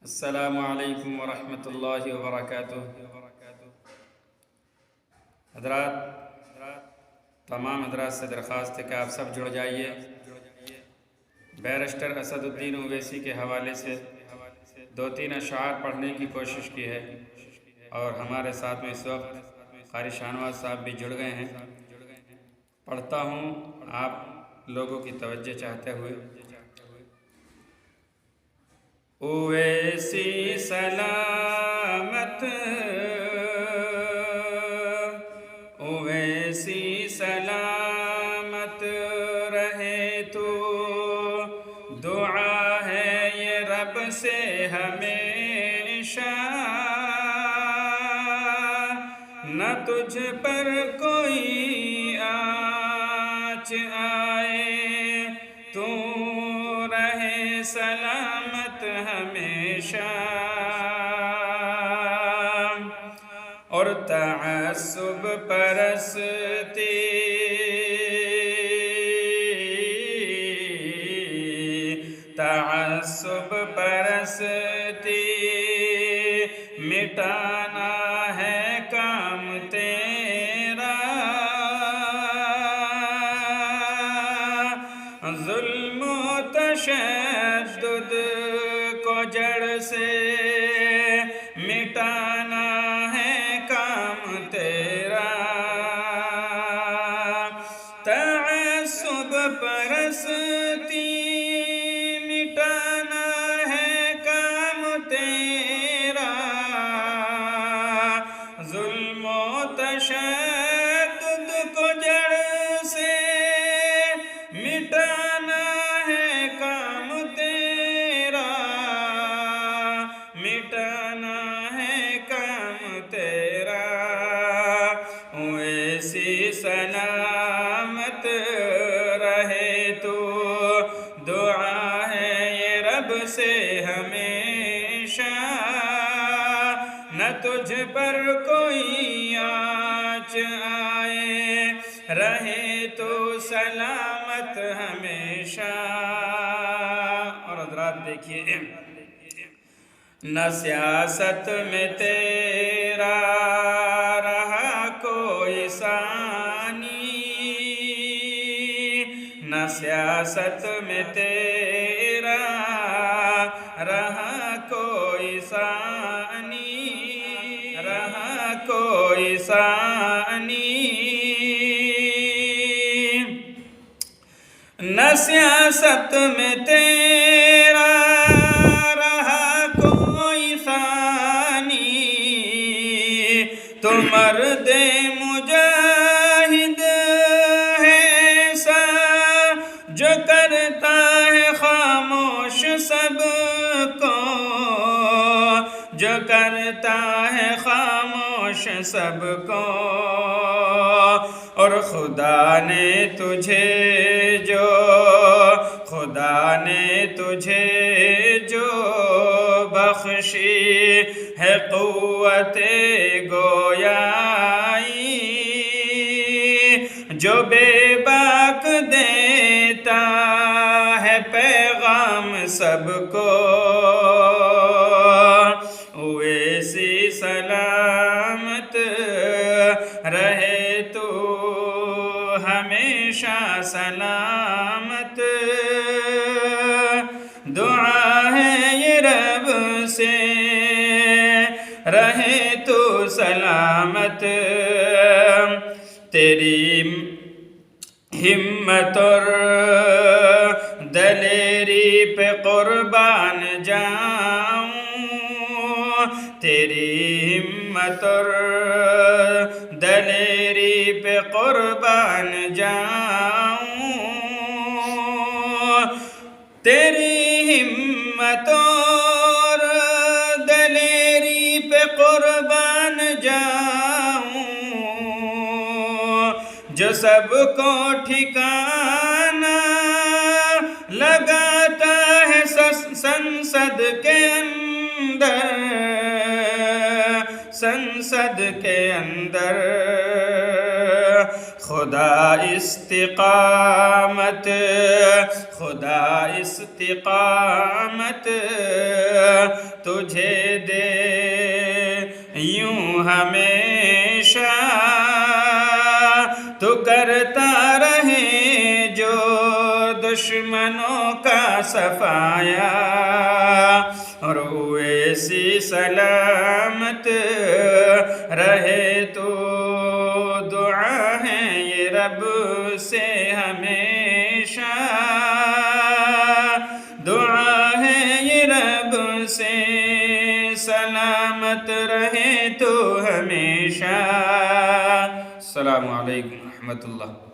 السلام علیکم ورحمۃ اللہ وبرکاتہ۔ حضرات، تمام حضرات سے درخواست ہے کہ آپ سب جڑ جائیے۔ بیرسٹر اسد الدین اویسی کے حوالے سے 2-3 اشعار پڑھنے کی کوشش کی ہے، اور ہمارے ساتھ میں اس وقت قاری شاہنواز صاحب بھی جڑ گئے ہیں۔ پڑھتا ہوں آپ لوگوں کی توجہ چاہتے ہوئے۔ اویسی سلامت، اویسی سلامت رہے تو، دعا ہے یہ رب سے ہمیشہ، نہ تجھ پر کوئی آنچ آئے، تو رہے سلامت ہمیشہ، اور تعصب پرستی مٹانا ہے کام تیرا، ظلم و تشدد کو جڑ سے مٹانا ہے کام تیرا، تعصب پرستی مٹانا ہے کام تیرا، ظلم و تشدد کو جڑ سے مٹانا ہے کام تیرا، مٹانا ہے کام تیرا، ویسی سلامت رہے تو، دعا ہے یہ رب سے ہمیشہ، نہ تجھ پر کوئی آنچ آئے، رہے تو سلامت ہمیشہ۔ اور حضرات دیکھیے، نہ سیاست میں تیرا رہا کوئی ثانی، نہ سیاست میں تیرا رہا کوئی ثانی، رہا کوئی ثانی، نہ سیاست میں تیرا رہا کوئی ثانی، تو مرد مجاہد ہے ایسا جو کرتا ہے خاموش سب کو، جو کرتا ہے خاموش سب کو، اور خدا نے تجھے جو بخشی ہے قوت گویائی، جو بے باک دیتا ہے پیغام سب کو، ویسی سلامت رہے تو ہمیشہ سلامت، دعا ہے یہ رب سے رہے تو سلامت، تیری ہمت اور دلیری پہ قربان جاؤں، تیری ہمت اور دلیری پہ قربان جاؤں، تیری ہمت اور دلیری پہ قربان جاؤں، جو سب کو ٹھکانہ لگاتا ہے سنسد کے اندر، سنسد کے اندر، خدا استقامت تجھے دے یوں ہمیشہ، تو کرتا رہے جو دشمنوں کا صفایا، روح ایسی سلامت رہے تو دعا ہے یہ رب سے ہمیشہ، دعا ہے یہ رب سے سلامت رہے تو ہمیشہ۔ السلام علیکم ورحمۃ اللہ۔